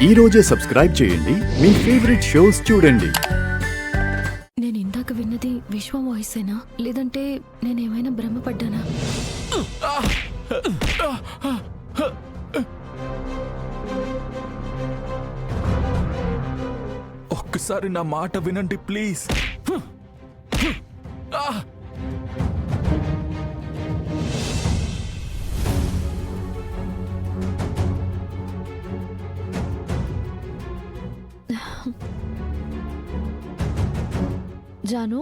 ఈ రోజే సబ్స్క్రైబ్ చేయండి మీ ఫేవరెట్ షోస్ చూడండి. నేను ఇందాక విన్నది విశ్వ వాయిసేనా లేదంటే నేనేమైనా భ్రమపడ్డానా? ఒక్కసారి నా మాట వినండి ప్లీజ్. జాను,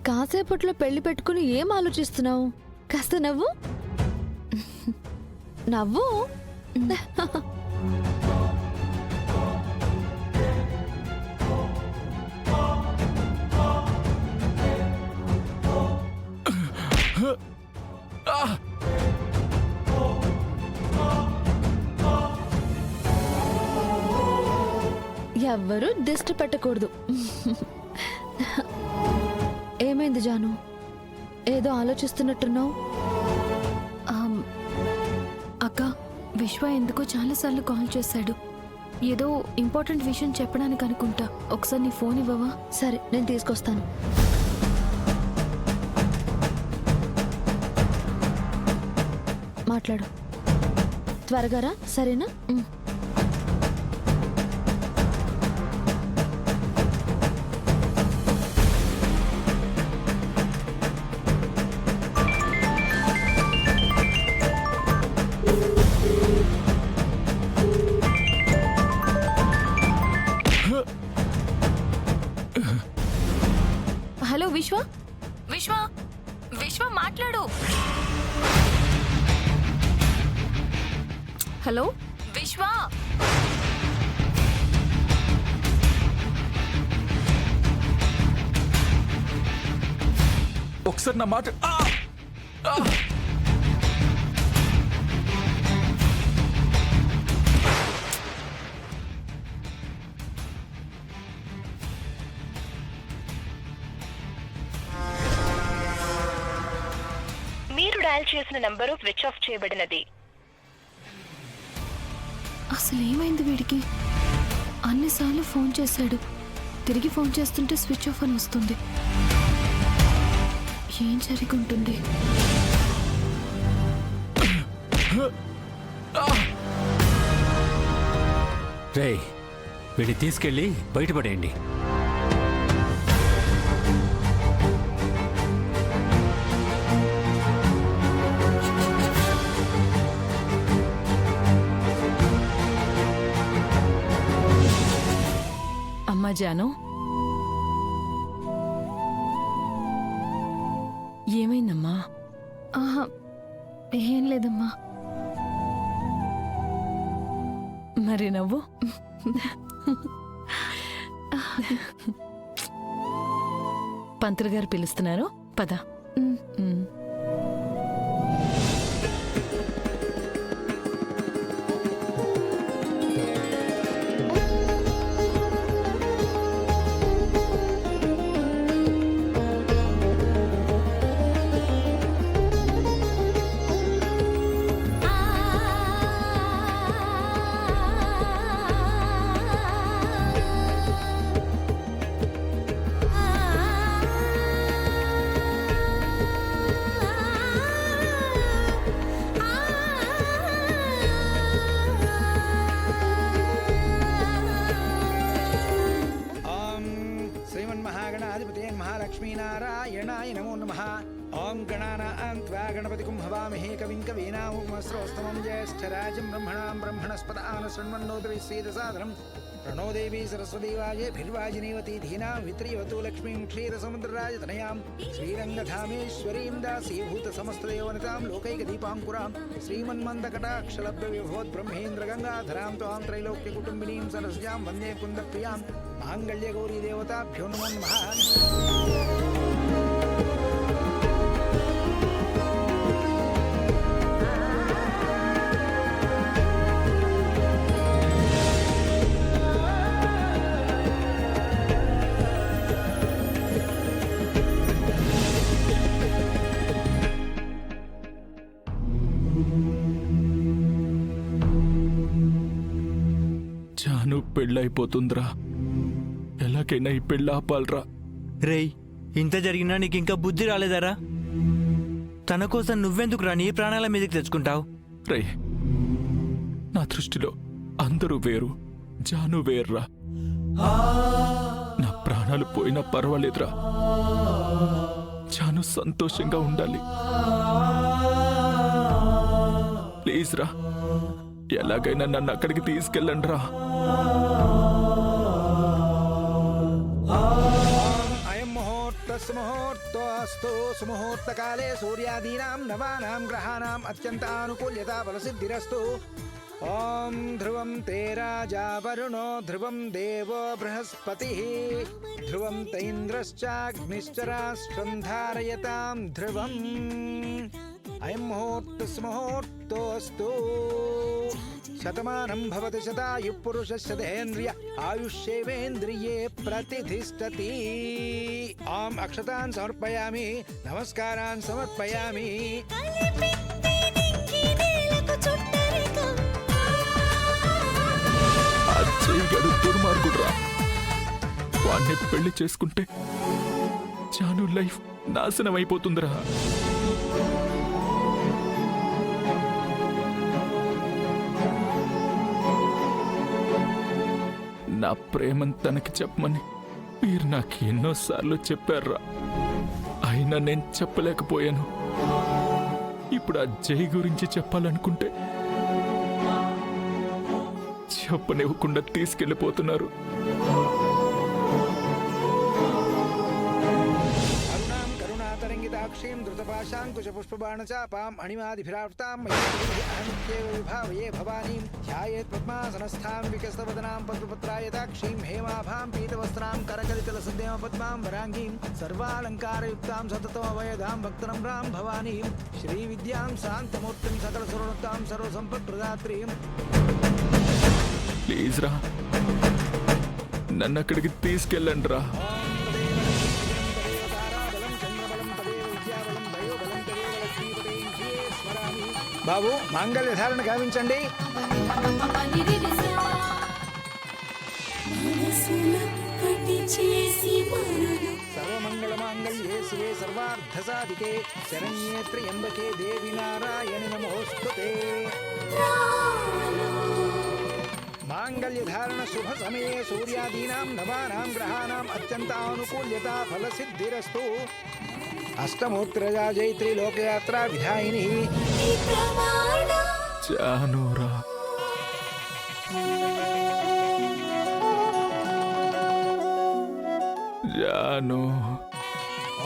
కాసేపట్లో పెళ్లి పెట్టుకుని ఏం ఆలోచిస్తున్నావు? కాస్త నవ్వు నవ్వు. ఎవ్వరూ దిష్టి పెట్టకూడదు. ఏమైంది జాను, ఏదో ఆలోచిస్తున్నట్టున్నావు? అక్క, విశ్వ ఎందుకో చాలాసార్లు కాల్ చేశాడు. ఏదో ఇంపార్టెంట్ విషయం చెప్పడానికి అనుకుంటా. ఒకసారి నీ ఫోన్ ఇవ్వవా? సరే, నేను తీసుకొస్తాను. మాట్లాడు, త్వరగా రా, సరేనా? హలో విశ్వ, విశ్వ, విశ్వ మాట్లాడు. హలో విశ్వ. ఒకసారి నా మాట. మీరు డయల్ చేసిన నంబరు స్విచ్ ఆఫ్ చేయబడినది. అసలు ఏమైంది వీడికి? అన్నిసార్లు ఫోన్ చేశాడు, తిరిగి ఫోన్ చేస్తుంటే స్విచ్ ఆఫ్ అని వస్తుంది. ఏం జరిగి ఉంటుంది? రేయ్, వీడిని తీసుకెళ్ళి బయటపడేయండి. అమ్మా జాను, ఏమైందమ్మా? ఆహా, ఏం లేదమ్మా. మరి నవ్వు. పంతులు గారు పిలుస్తున్నారు, పద. लक्ष्मीनारायणाय नमो नमः। ओं गणानां त्वा गणपतिं हवामहे कविं कवीनामुपमस्रोस्तमं ज्येष्ठराजं ब्रह्मणां ब्रह्मणस्पदान शृण्वन्नोतिभिस्सीदसादरं प्रणो देवी सरस्वती वाजेभिर्वाजिनीवती धीनां वित्रीवतु लक्ष्मीं क्षीरसमुद्रराजतनयां श्रीरङ्गधामेश्वरीं दासीभूतसमस्तदेवनितां लोकैकदीपाङ्कुरां श्रीमन्मन्दकटाक्षलब्धविभवद्ब्रह्मेन्द्रगङ्गाधरां त्वां त्रैलोक्यकुटुम्बिनीं सरस्यां वन्दे कुन्दप्रियां माङ्गल्यगौरीदेवताभ्यो नमो नमः। జాను పెళ్ళైపోతుందిరా. ఎలాగైనా ఈ పెళ్ళి ఆపాలరా. రేయ్, ఇంత జరిగినా నీకు ఇంకా బుద్ధి రాలేదారా? తన కోసం నువ్వెందుకు రా నీ ప్రాణాల మీదకి తెచ్చుకుంటావు? రే, నా దృష్టిలో అందరూ వేరు, జాను వేర్రా. నా ప్రాణాలు పోయినా పర్వాలేదురా. జాను సంతోషంగా ఉండాలి. ప్లీజ్ రా, ఎలాగైనా నన్ను అక్కడికి తీసుకెళ్ళండి రా. అయం ముహూర్తస్ముహూర్తోస్తు సుముహూర్తకాలే సూర్యాదీనాం నవానాం గ్రహాణాం అత్యంతానుకూల్యతా బలసిద్ధిరస్తు. ఓం ధ్రువం తే రాజా వరుణో ధ్రువం దేవో బృహస్పతిః ధ్రువం తైంద్రశ్చాగ్నిశ్చ రాష్ట్రం ధారయతాం ధ్రువం. అయం ముహూర్తస్ముహూర్తోస్తు శతమానం భవతి శతాయు పురుషశతేంద్రియ ఆయుష్యేవేంద్రియే ప్రతిష్ఠతి. ఆం అక్షతాన్ సమర్పయామి, నమస్కారాన్ సమర్పయామి. అజయ్ గడు దుర్మార్గుడురా. వాణ్ణి పెళ్లి చేసుకుంటే జాను లైఫ్ నాశనం అయిపోతుందిరా. నా ప్రేమను తనకి చెప్పమని మీరు నాకు ఎన్నోసార్లు చెప్పారురా. అయినా నేను చెప్పలేకపోయాను. ఇప్పుడు ఆ జై గురించి చెప్పాలనుకుంటే చెప్పనివ్వకుండా తీసుకెళ్ళిపోతున్నారు. అరుణాం కరుణాతరంగితాక్షీం ధృతపాశాంకుశపుష్పబాణచాపాం అణిమాదిభిరావృతాం అహమిత్యేవ విభావయే భవానీం ధ్యాయేత్ పద్మాసనస్థాం వికసితవదనాం పద్మపత్రాయతాక్షీం హేమాభాం పీతవస్త్రాం కరకలితలసద్దేమ పద్మాం వరాంగీం సర్వాలంకారయుక్తాం సతతమవయదాం భక్తనమ్రాం భవానీం శ్రీవిద్యాం శాంతమూర్తిం సకలసురుణతాం సర్వసంపత్ప్రదాత్రీం. ప్లీజ్ రా, నన్ను అక్కడికి తీసుకెళ్ళండి రా. బాబు, మాంగళ్య ధారణ గావించండి. సర్వమంగళ మాంగళ్యే శివే సర్వార్థసాధికే శరణ్యే త్ర్యంబకే దేవి నారాయణి నమోస్తుతే. మాంగళ్య ధారణ శుభ సమయే సూర్యాదీనాం నవానాం గ్రహాణాం అత్యంతానుకూల్యతా ఫలసిద్ధిరస్తు. అష్టమూర్తిరజా జైత్రి లోకయాత్రా విధాయిని. జానురా, జాను.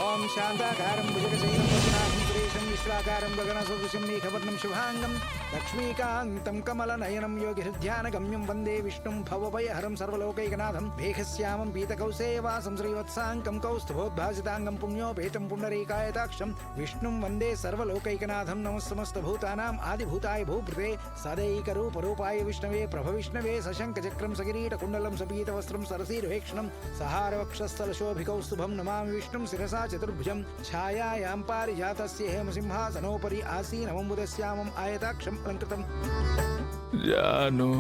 ఓం శాంతాకారం భుజగశయనం పద్మనాభం సురేశం విశ్వాకారం గగనసదృశం మేఘవర్ణం శుభాంగం లక్ష్మీకాంతం కమలనయనం యోగిహృద్యానగమ్యం వందే విష్ణుం భవభయహరం సర్వలోకైకనాథం మేఘశ్యామం పీతకౌసేవాసం శ్రీవత్సాంకం కౌస్తుభోద్భాసితాంగం పుణ్యోపేతం పుండరీకాయతాక్షం విష్ణుం వందే సర్వలోకైకనాథం. నమస్సమస్తభూతానాం ఆదిభూతాయ భూభృతే సదైకరూపరూపాయ విష్ణవే ప్రభవిష్ణవే సశంఖచక్రం సకిరీటకుండలం సపీతవస్త్రం సరసీర్వేక్షణం సహారవక్షస్థలశోభికౌస్తుభం నమామి విష్ణుం శిరసా చతుర్భుజం ఛాయాయాం పారిజాతస్య హేమసింహాసనోపరి ఆసీనమముదశ్యామం ఆయతాక్షం అలంకృతం. జాను,